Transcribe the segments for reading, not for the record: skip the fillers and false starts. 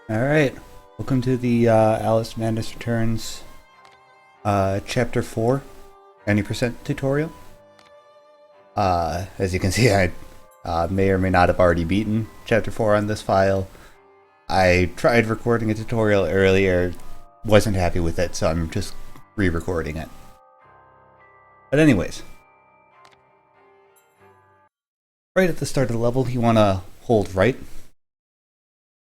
Alright, welcome to the Alice Madness Returns Chapter 4 90% tutorial. As you can see, I may or may not have already beaten Chapter 4 on this file. I tried recording a tutorial earlier, wasn't happy with it, so I'm just re-recording it. But anyways, right at the start of the level, you want to hold right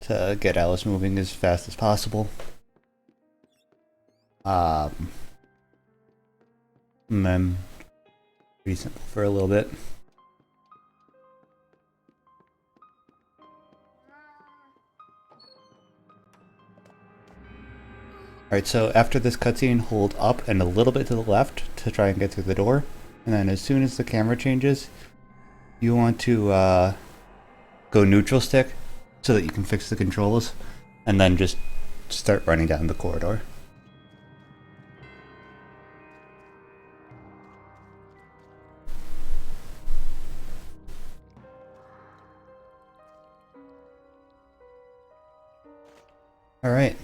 to get Alice moving as fast as possible. And then pretty simple for a little bit. Alright, so after this cutscene, hold up and a little bit to the left to try and get through the door. And then as soon as the camera changes, you want to go neutral stick so that you can fix the controls, and then just start running down the corridor. Alright,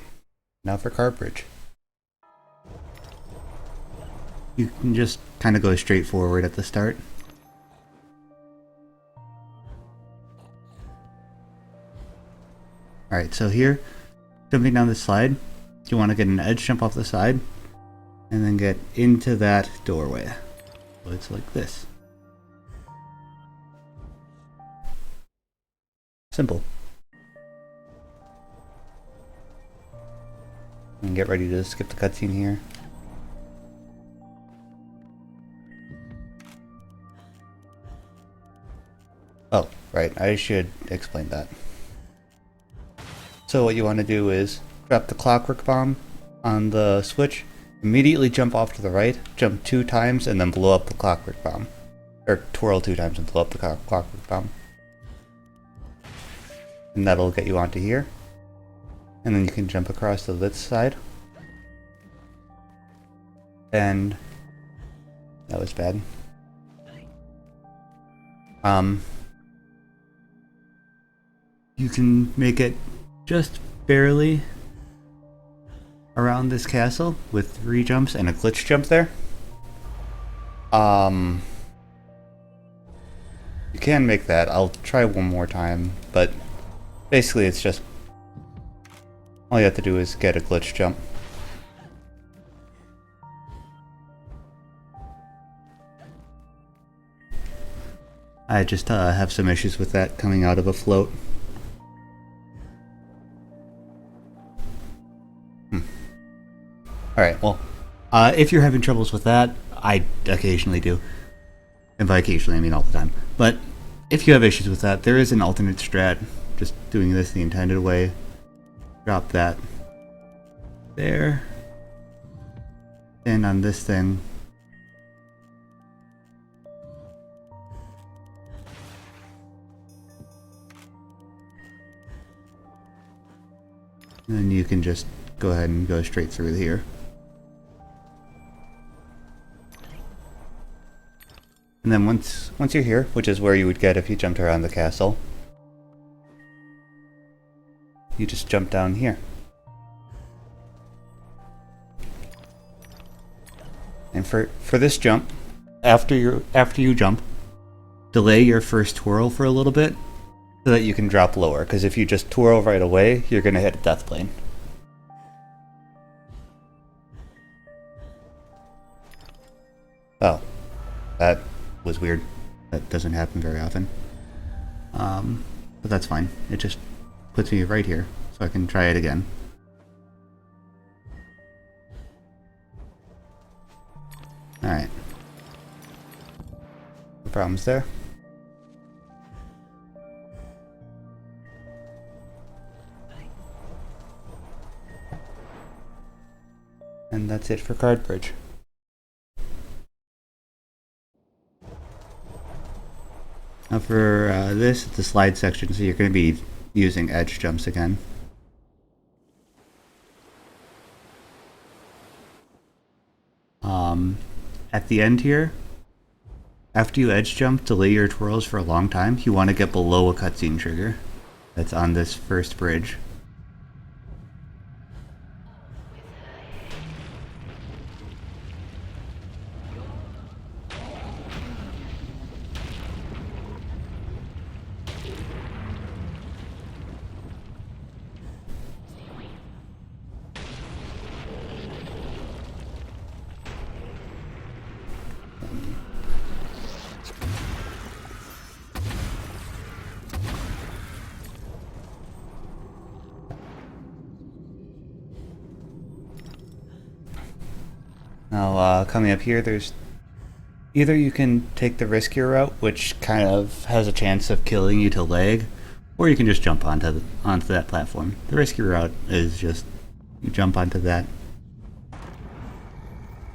now for card bridge. You can just kind of go straight forward at the start. Alright, so here, jumping down this slide, you want to get an edge jump off the side, and then get into that doorway. So it's like this. Simple. And get ready to skip the cutscene here. Oh, right, I should explain that. So what you want to do is drop the clockwork bomb on the switch, immediately jump off to the right, jump 2 times, and then blow up the clockwork bomb. Or twirl 2 times and blow up the clockwork bomb. And that'll get you onto here. And then you can jump across to this side. And that was bad. You can make it just barely around this castle with 3 jumps and a glitch jump there. You can make that. I'll try one more time, but basically it's just all you have to do is get a glitch jump. I just have some issues with that coming out of a float. Alright, well, if you're having troubles with that, I occasionally do. And by occasionally, I mean all the time. But if you have issues with that, there is an alternate strat. Just doing this the intended way. Drop that there. And on this thing. And then you can just go ahead and go straight through here. And then once you're here, which is where you would get if you jumped around the castle, you just jump down here. And for this jump, after you jump, delay your first twirl for a little bit so that you can drop lower, because if you just twirl right away, you're going to hit a death plane. Oh, that was weird. That doesn't happen very often. But that's fine. It just puts me right here, so I can try it again. Alright. No problems there. And that's it for card bridge. Now for this, it's the slide section, so you're going to be using edge jumps again. At the end here, after you edge jump, delay your twirls for a long time. You want to get below a cutscene trigger that's on this first bridge. Now, coming up here, there's either you can take the riskier route, which kind of has a chance of killing you to lag, or you can just jump onto that platform. The riskier route is just you jump onto that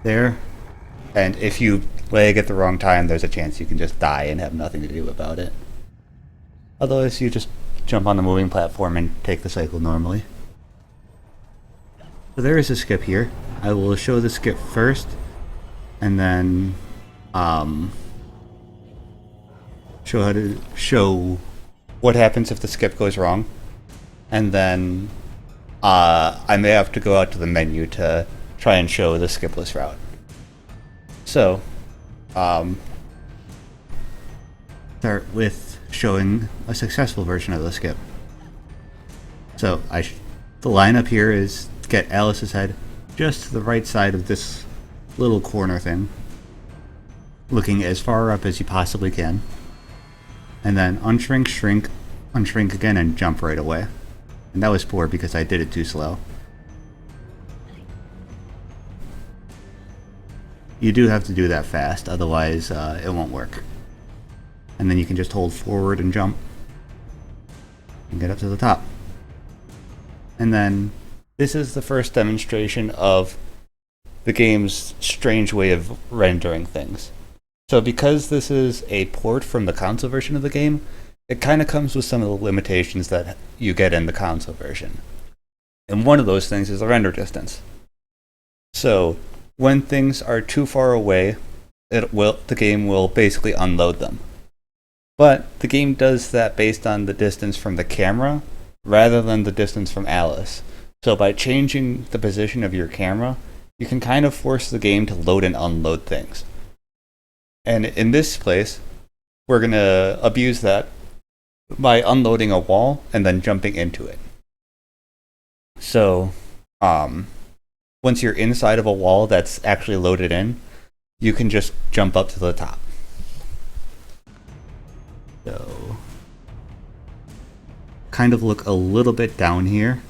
there, and if you lag at the wrong time, there's a chance you can just die and have nothing to do about it. Otherwise, you just jump on the moving platform and take the cycle normally. So there is a skip here. I will show the skip first, and then show what happens if the skip goes wrong, and then I may have to go out to the menu to try and show the skipless route. So, start with showing a successful version of the skip. So the line up here is get Alice's head just to the right side of this little corner thing, looking as far up as you possibly can, and then unshrink, shrink, unshrink again, and jump right away. And that was poor because I did it too slow. You do have to do that fast, otherwise it won't work. And then you can just hold forward and jump and get up to the top. And then this is the first demonstration of the game's strange way of rendering things. So because this is a port from the console version of the game, it kind of comes with some of the limitations that you get in the console version. And one of those things is the render distance. So when things are too far away, the game will basically unload them. But the game does that based on the distance from the camera rather than the distance from Alice. So by changing the position of your camera, you can kind of force the game to load and unload things. And in this place, we're going to abuse that by unloading a wall and then jumping into it. So, once you're inside of a wall that's actually loaded in, you can just jump up to the top. So, kind of look a little bit down here,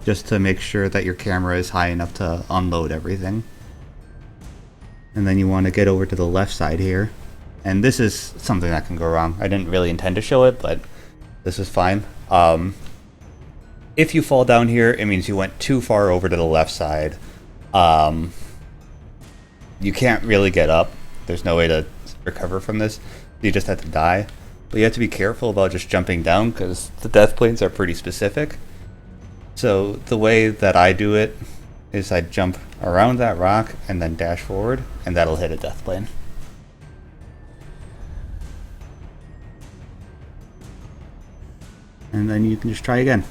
just to make sure that your camera is high enough to unload everything. And then you want to get over to the left side here. And this is something that can go wrong. I didn't really intend to show it, but this is fine. If you fall down here, it means you went too far over to the left side. You can't really get up. There's no way to recover from this. You just have to die. But you have to be careful about just jumping down because the death planes are pretty specific. So the way that I do it is I jump around that rock and then dash forward, and that'll hit a death plane. And then you can just try again.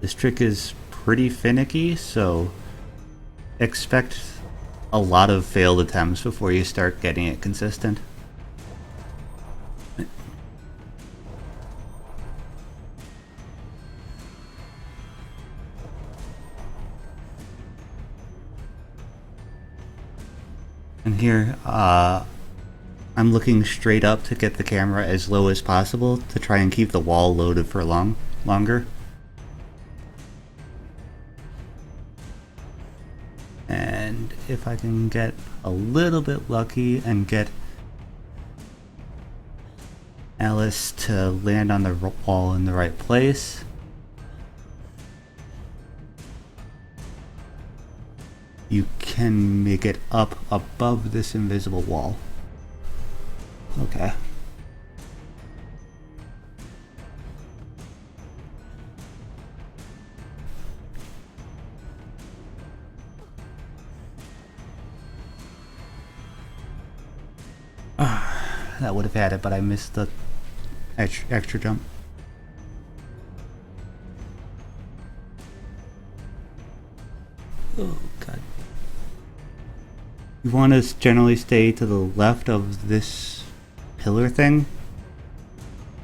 This trick is pretty finicky, so expect a lot of failed attempts before you start getting it consistent. And here, I'm looking straight up to get the camera as low as possible to try and keep the wall loaded for longer. And if I can get a little bit lucky and get Alice to land on the wall in the right place, you can make it up above this invisible wall. Okay. That would have had it, but I missed the extra jump. Oh, God. You want to generally stay to the left of this pillar thing,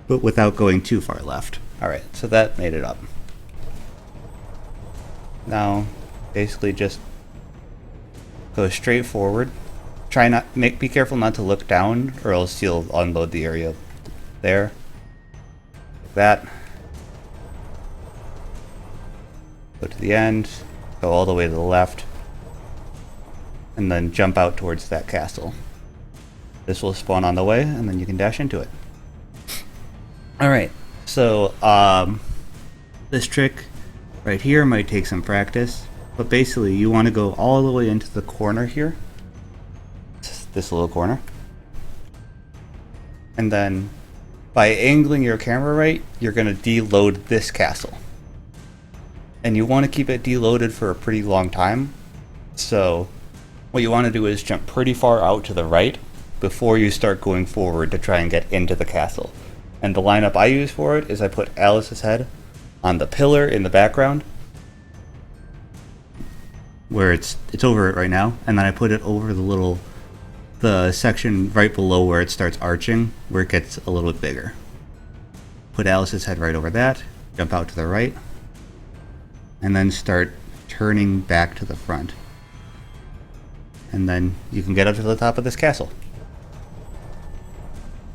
but without going too far left. Alright, so that made it up. Now, basically just Go straight forward. Be careful not to look down, or else you'll unload the area there. Like that. Go to the end, go all the way to the left, and then jump out towards that castle. This will spawn on the way, and then you can dash into it. Alright, so this trick right here might take some practice, but basically you want to go all the way into the corner here, this little corner, and then by angling your camera right, you're going to deload this castle. And you want to keep it deloaded for a pretty long time, so what you want to do is jump pretty far out to the right before you start going forward to try and get into the castle. And the lineup I use for it is I put Alice's head on the pillar in the background, where it's over it right now, and then I put it over the section right below where it starts arching, where it gets a little bit bigger. Put Alice's head right over that, jump out to the right, and then start turning back to the front. And then you can get up to the top of this castle.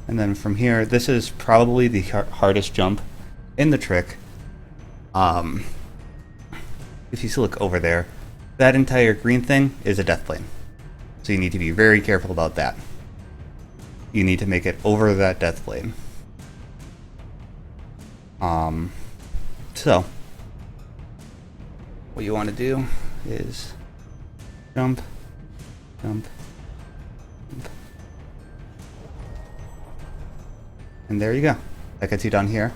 And then from here, this is probably the hardest jump in the trick. If you look over there, that entire green thing is a death plane. So you need to be very careful about that. You need to make it over that death plane. So what you want to do is jump, jump, jump. And there you go. That gets you down here.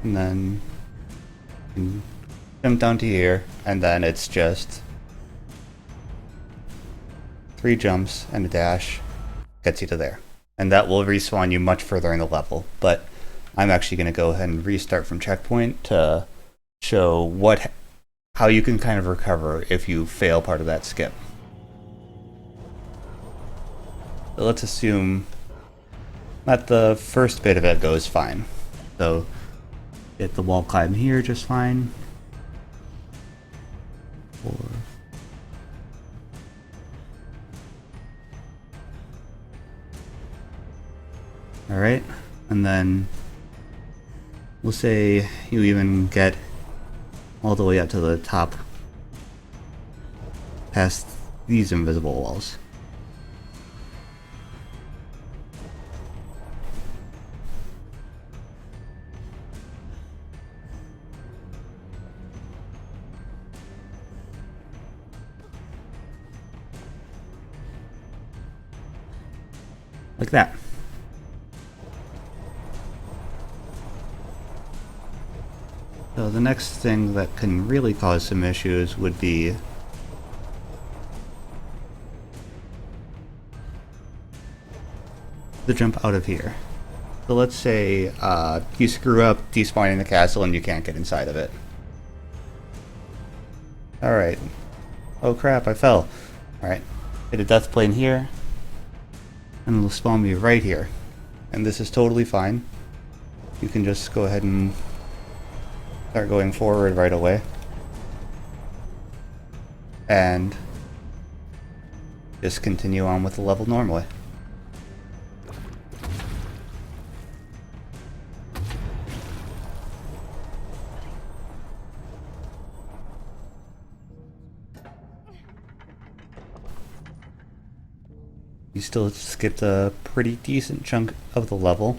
And then you can jump down to here, and then it's just 3 jumps and a dash gets you to there. And that will respawn you much further in the level. But I'm actually going to go ahead and restart from checkpoint to show how you can kind of recover if you fail part of that skip. So let's assume that the first bit of it goes fine. So get the wall climb here just fine. Alright, and then we'll say you even get all the way up to the top past these invisible walls. Like that. So the next thing that can really cause some issues would be the jump out of here. So let's say you screw up despawning the castle and you can't get inside of it. Alright. Oh crap, I fell. Alright. Hit a death plane here, and it'll spawn me right here. And this is totally fine. You can just go ahead and start going forward right away. And just continue on with the level normally. You still skipped a pretty decent chunk of the level.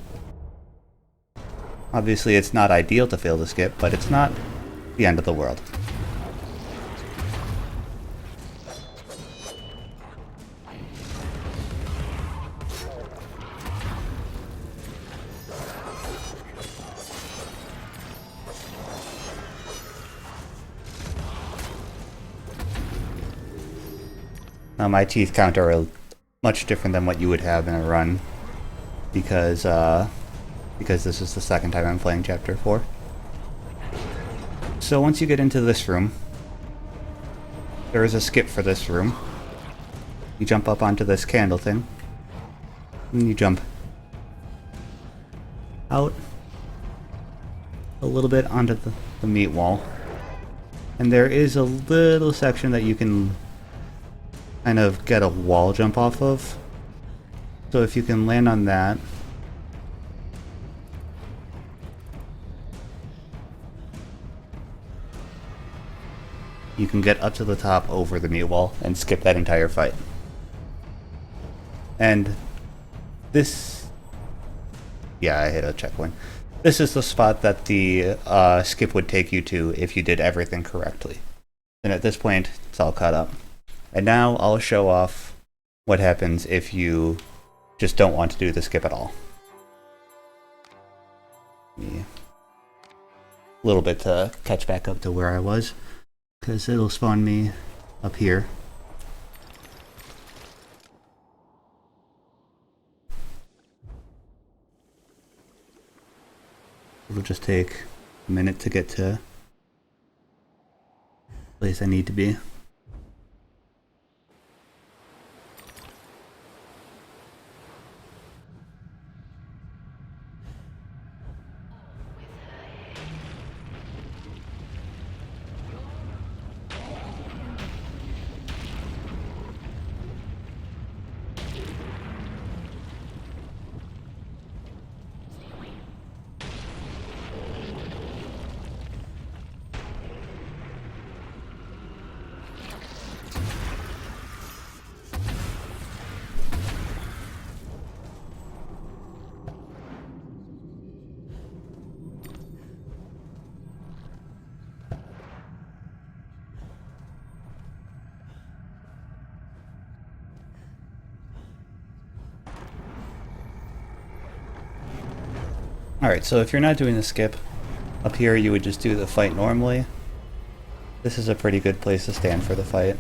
Obviously it's not ideal to fail the skip, but it's not the end of the world. Now my teeth count are much different than what you would have in a run, because this is the second time I'm playing Chapter 4. So once you get into this room, there is a skip for this room. You jump up onto this candle thing, and you jump out a little bit onto the meat wall. And there is a little section that you can kind of get a wall jump off of. So if you can land on that, you can get up to the top over the mute wall and skip that entire fight. And this, yeah, I hit a checkpoint. This is the spot that the skip would take you to if you did everything correctly. And at this point, it's all caught up. And now I'll show off what happens if you just don't want to do the skip at all. A little bit to catch back up to where I was, because it'll spawn me up here. It'll just take a minute to get to the place I need to be. Alright, so if you're not doing the skip, up here you would just do the fight normally. This is a pretty good place to stand for the fight,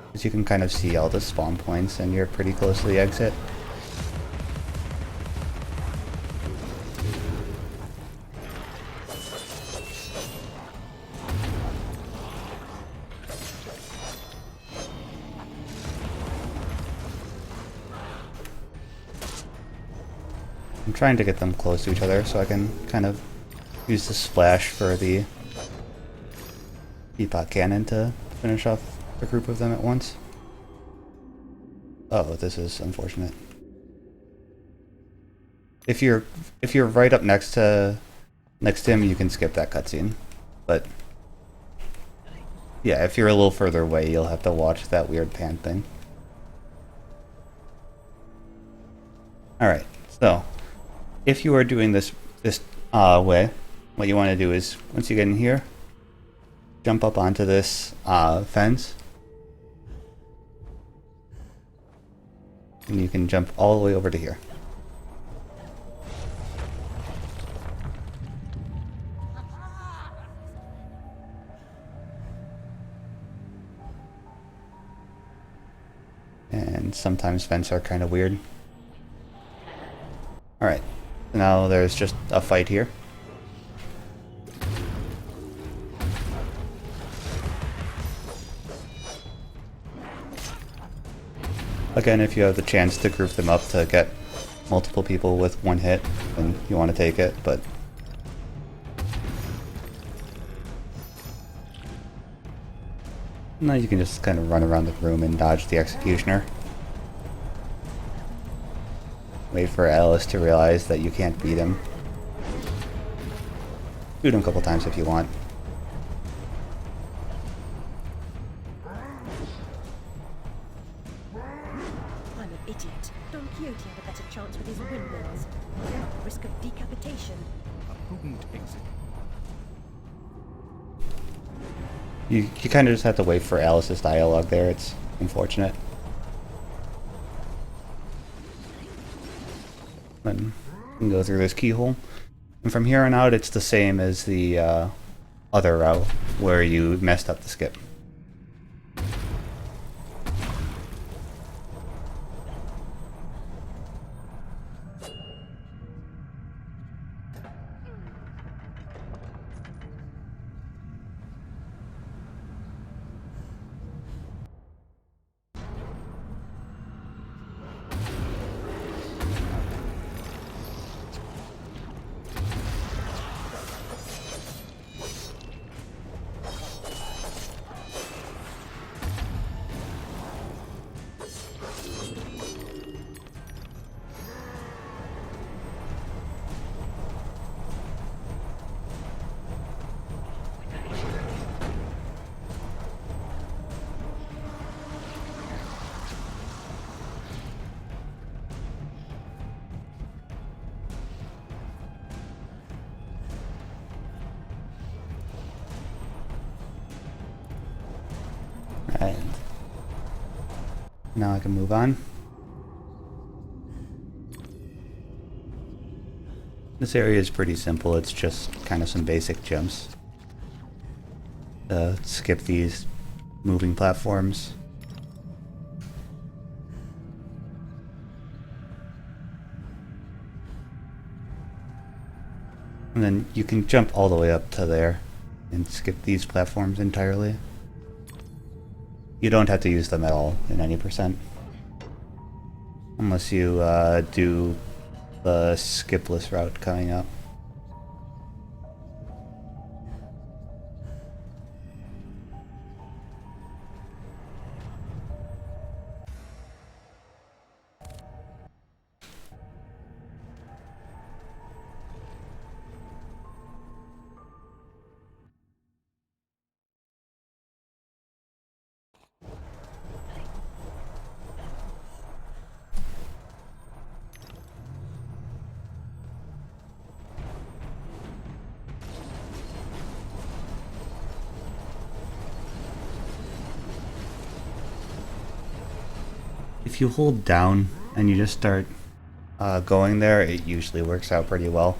because you can kind of see all the spawn points and you're pretty close to the exit. I'm trying to get them close to each other so I can kind of use the splash for the teapot cannon to finish off a group of them at once. Oh, this is unfortunate. If you're right up next to him, you can skip that cutscene. But yeah, if you're a little further away, you'll have to watch that weird pan thing. Alright, so if you are doing this way, what you want to do is, once you get in here, jump up onto this fence. And you can jump all the way over to here. And sometimes vents are kind of weird. Alright, now there's just a fight here. Again, if you have the chance to group them up to get multiple people with one hit, then you want to take it, but now you can just kind of run around the room and dodge the executioner. Wait for Alice to realize that you can't beat him. Shoot him a couple times if you want. I'm an idiot. Don Quixote had a better chance with his windmills. Without the risk of decapitation. A prudent exit. You kind of just have to wait for Alice's dialogue there. It's unfortunate. Then you can go through this keyhole. And from here on out, it's the same as the other route where you messed up the skip. Now I can move on. This area is pretty simple. It's just kind of some basic jumps. Skip these moving platforms. And then you can jump all the way up to there and skip these platforms entirely. You don't have to use them at all in any percent. Unless you do the skipless route coming up. If you hold down and you just start going there, it usually works out pretty well.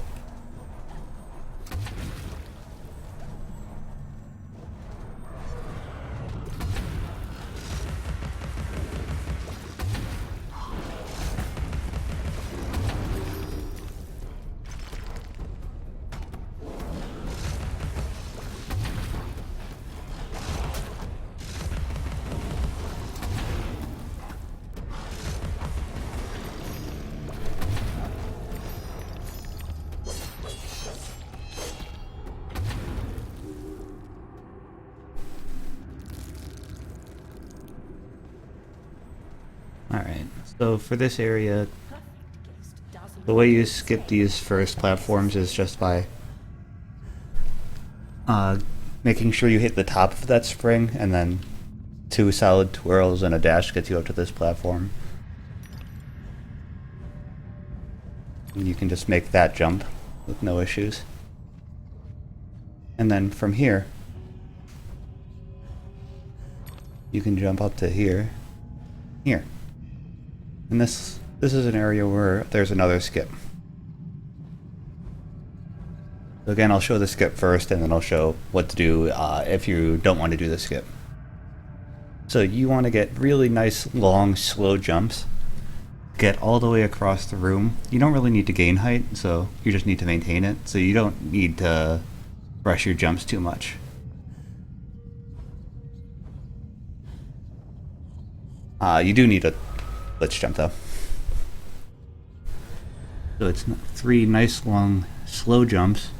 Alright, so for this area, the way you skip these first platforms is just by making sure you hit the top of that spring, and then 2 solid twirls and a dash gets you up to this platform. And you can just make that jump with no issues. And then from here, you can jump up to here. And this is an area where there's another skip. So again, I'll show the skip first, and then I'll show what to do if you don't want to do the skip. So you want to get really nice, long, slow jumps. Get all the way across the room. You don't really need to gain height, so you just need to maintain it. So you don't need to rush your jumps too much. You do need a glitch jump though. So it's 3 nice long slow jumps,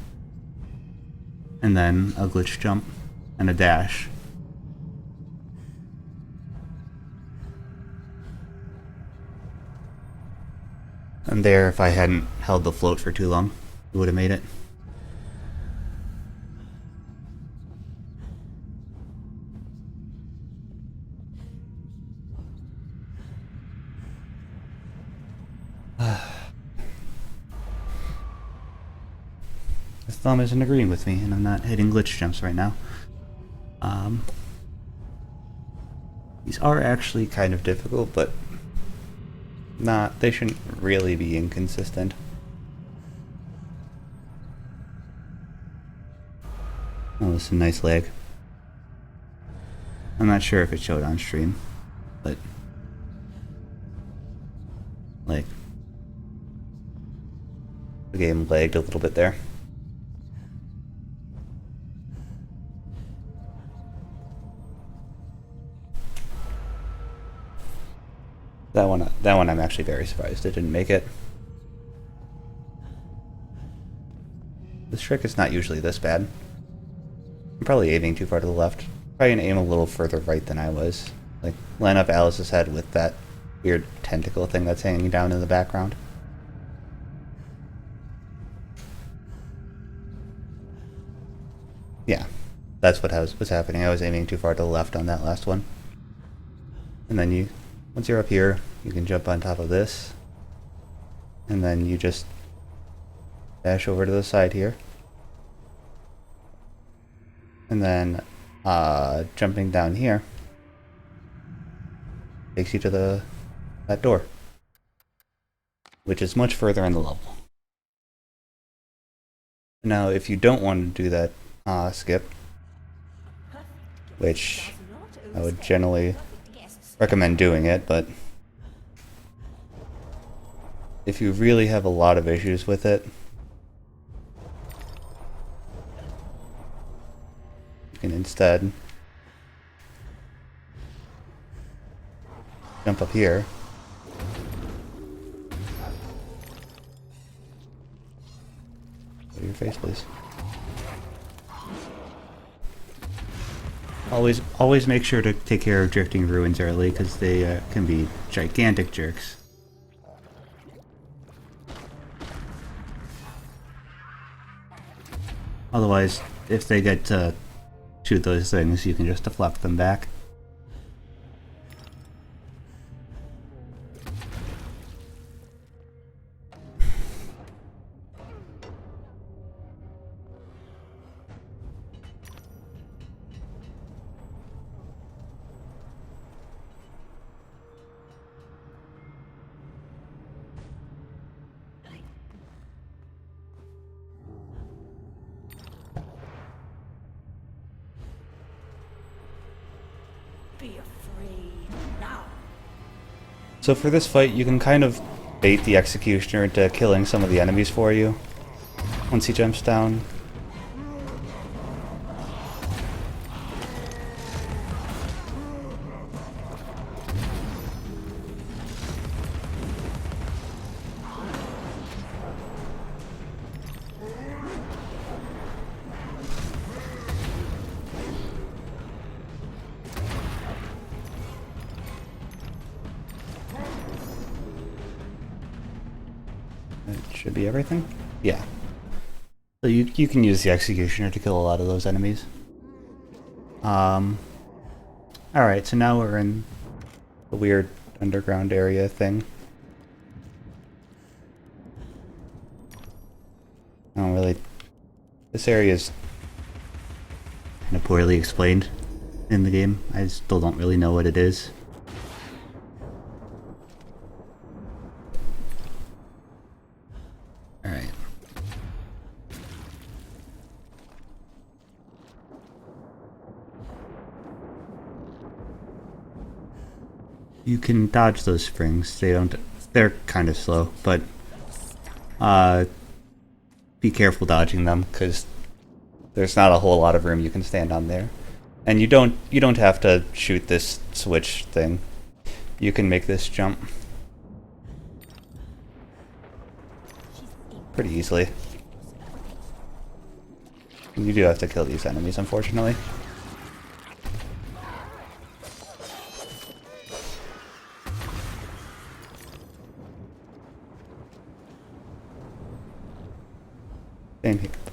and then a glitch jump and a dash. And there, if I hadn't held the float for too long, it would have made it. The thumb isn't agreeing with me, and I'm not hitting glitch jumps right now. These are actually kind of difficult, but they shouldn't really be inconsistent. Oh, this is a nice lag. I'm not sure if it showed on stream, but like the game lagged a little bit there. That one I'm actually very surprised it didn't make it. This trick is not usually this bad. I'm probably aiming too far to the left. Probably gonna aim a little further right than I was. Like, line up Alice's head with that weird tentacle thing that's hanging down in the background. Yeah, that's what was happening. I was aiming too far to the left on that last one. And then once you're up here, you can jump on top of this. And then you just dash over to the side here. And then jumping down here, takes you to that door, which is much further in the level. Now, if you don't want to do that skip, which I would generally recommend doing it, but if you really have a lot of issues with it, you can instead jump up here. Go to your face, please. Always make sure to take care of drifting ruins early, because they can be gigantic jerks. Otherwise, if they get to shoot those things, you can just deflect them back. Be afraid now. So for this fight, you can kind of bait the Executioner into killing some of the enemies for you once he jumps down. That should be everything? Yeah. So you can use the Executioner to kill a lot of those enemies. Alright, so now we're in the weird underground area thing. I don't really... This area is kind of poorly explained in the game. I still don't really know what it is. Alright. You can dodge those springs. They're kind of slow, but be careful dodging them, because there's not a whole lot of room you can stand on there. And you don't have to shoot this switch thing. You can make this jump pretty easily. You do have to kill these enemies, unfortunately.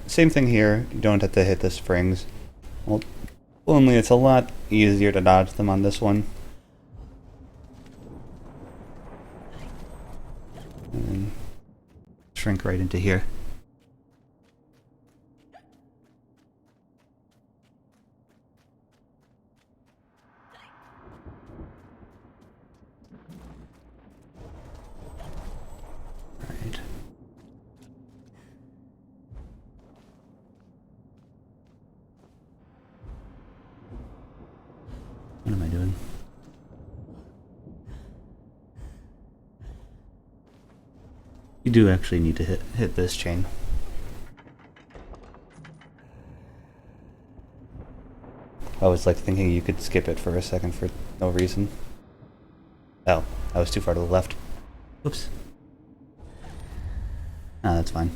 Same thing here. You don't have to hit the springs. Well, only it's a lot easier to dodge them on this one. And then shrink right into here. Right. What am I doing? You do actually need to hit this chain. I was like thinking you could skip it for a second for no reason. Oh, I was too far to the left. Oops. Ah, that's fine.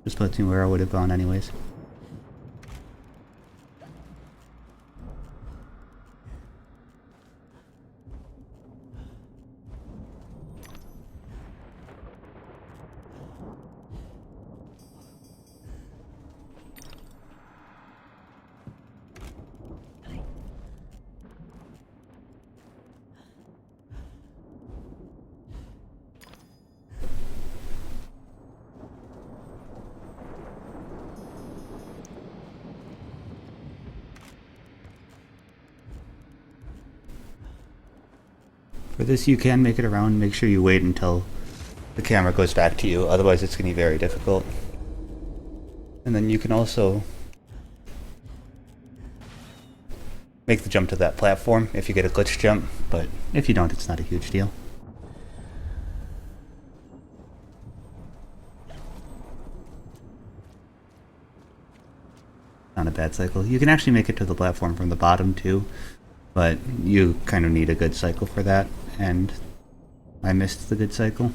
Just puts me where I would have gone anyways. For this, you can make it around. Make sure you wait until the camera goes back to you, otherwise it's going to be very difficult. And then you can also make the jump to that platform if you get a glitch jump, but if you don't, it's not a huge deal. Not a bad cycle. You can actually make it to the platform from the bottom too, but you kind of need a good cycle for that, and I missed the good cycle.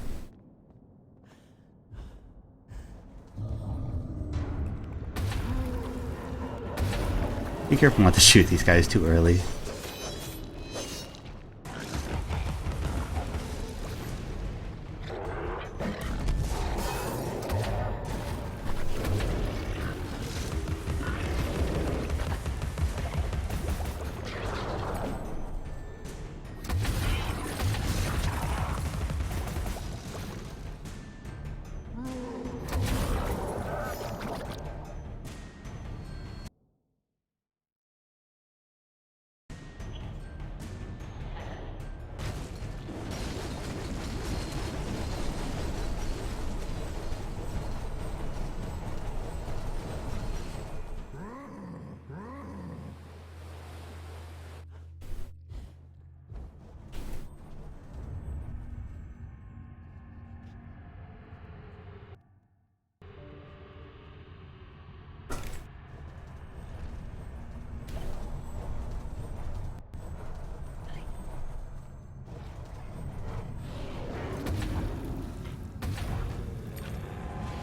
Be careful not to shoot these guys too early.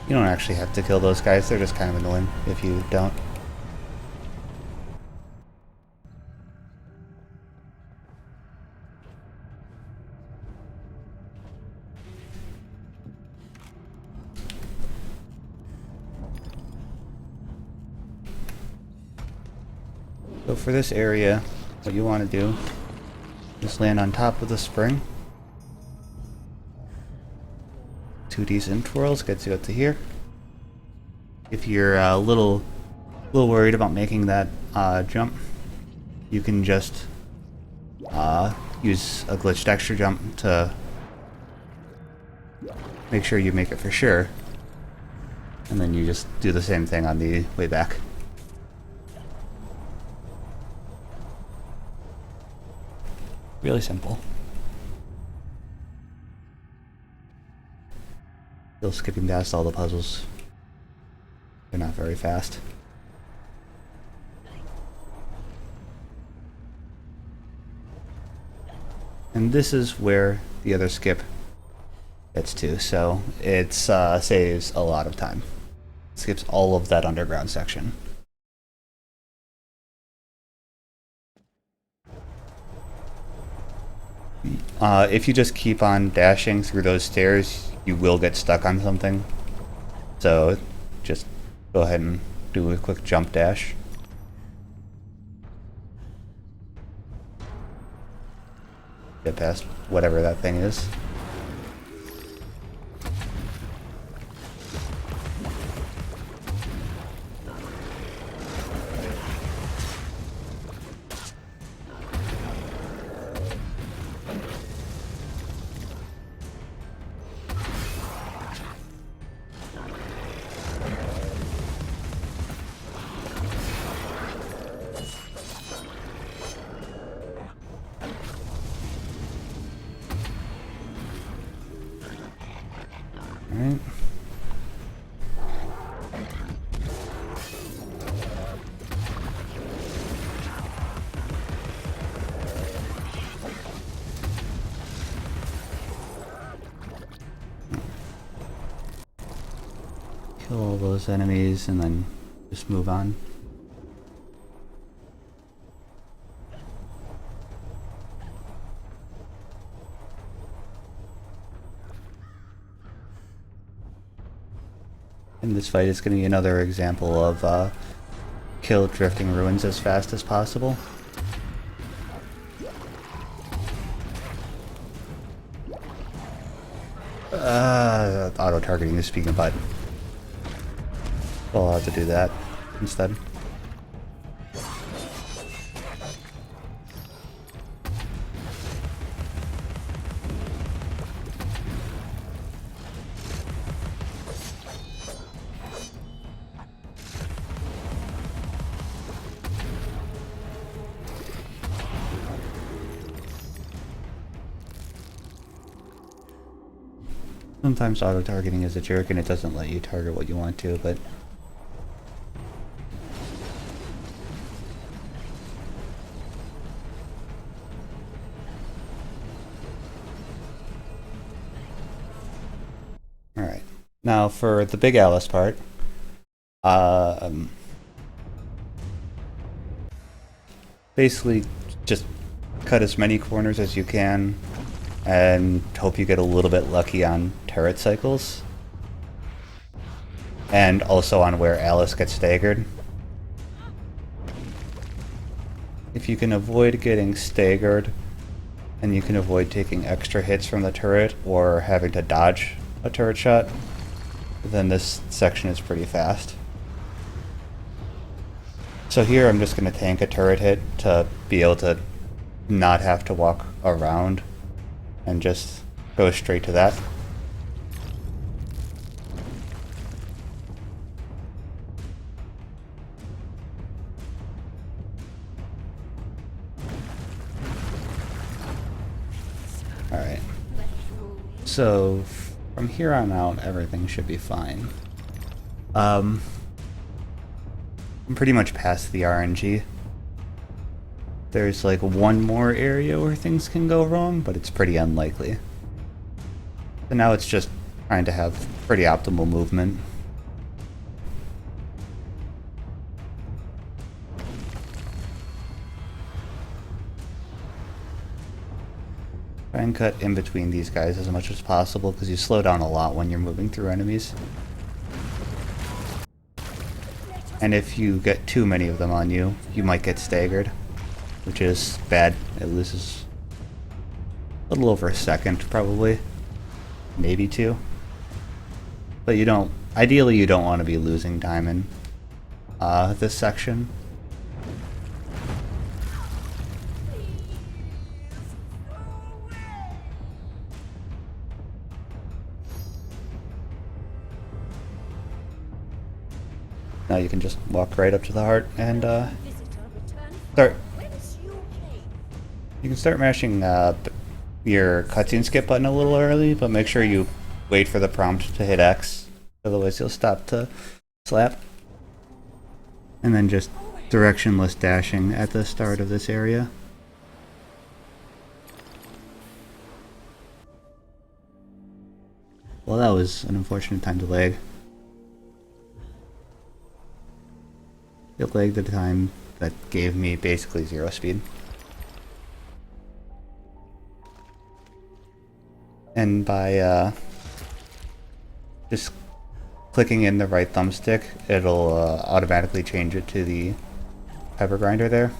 You don't actually have to kill those guys, they're just kind of annoying if you don't. So for this area, what you want to do is land on top of the spring. 2 decent twirls gets you up to here. If you're a little worried about making that jump, you can just use a glitched extra jump to make sure you make it for sure, and then you just do the same thing on the way back. Really simple. Still skipping past all the puzzles. They're not very fast. And this is where the other skip gets to, so it saves a lot of time. It skips all of that underground section. If you just keep on dashing through those stairs, you will get stuck on something. So just go ahead and do a quick jump dash. Get past whatever that thing is. Alright. Kill all those enemies and then just move on. In this fight, it's going to be another example of kill drifting ruins as fast as possible. Auto-targeting the speaking button. I'll have to do that instead. Sometimes auto-targeting is a jerk and it doesn't let you target what you want to, but... Alright, now for the Big Alice part, basically just cut as many corners as you can and hope you get a little bit lucky on turret cycles. And also on where Alice gets staggered. If you can avoid getting staggered, and you can avoid taking extra hits from the turret or having to dodge a turret shot, then this section is pretty fast. So here I'm just going to tank a turret hit to be able to not have to walk around and just go straight to that. Alright. So from here on out everything should be fine. I'm pretty much past the RNG. There's like one more area where things can go wrong, but it's pretty unlikely. So now it's just trying to have pretty optimal movement. Try and cut in between these guys as much as possible because you slow down a lot when you're moving through enemies. And if you get too many of them on you, you might get staggered, which is bad. It loses a little over a second, probably. Maybe two. But you don't, ideally you don't want to be losing time in this section. Now you can just walk right up to the heart and start. You can start mashing your cutscene skip button a little early, but make sure you wait for the prompt to hit X, otherwise you'll stop to slap. And then just directionless dashing at the start of this area. Well, that was an unfortunate time to lag. It lagged at a time that gave me basically 0 speed. And by just clicking in the right thumbstick, it'll automatically change it to the pepper grinder there.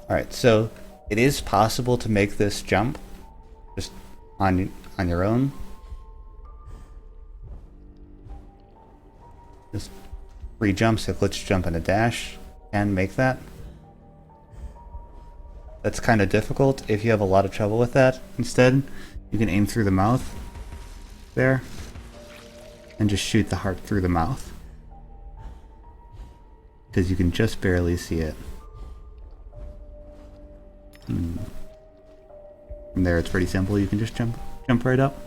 Alright, so it is possible to make this jump just on your own. Just 3 jumps, a glitch jump and a dash can make that. That's kind of difficult if you have a lot of trouble with that. Instead, you can aim through the mouth there and just shoot the heart through the mouth, because you can just barely see it. From there it's pretty simple, you can just jump right up.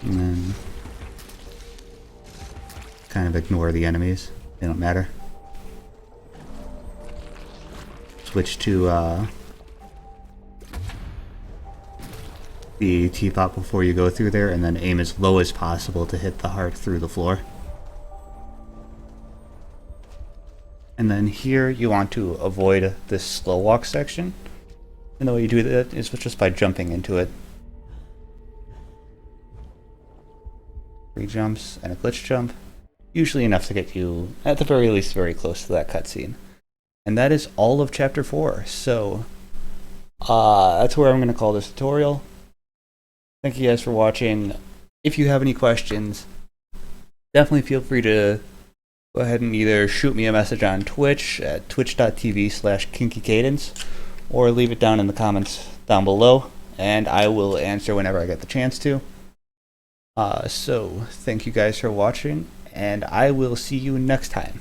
And then kind of ignore the enemies, they don't matter. Switch to the teapot before you go through there, and then aim as low as possible to hit the heart through the floor. And then here you want to avoid this slow walk section, and the way you do that is just by jumping into it. 3 jumps and a glitch jump, usually enough to get you at the very least very close to that cutscene. And that is all of chapter 4. So that's where I'm going to call this tutorial. Thank you guys for watching. If you have any questions, definitely feel free to go ahead and either shoot me a message on Twitch at twitch.tv/kinkykadence, or leave it down in the comments down below, and I will answer whenever I get the chance to. So thank you guys for watching, and I will see you next time.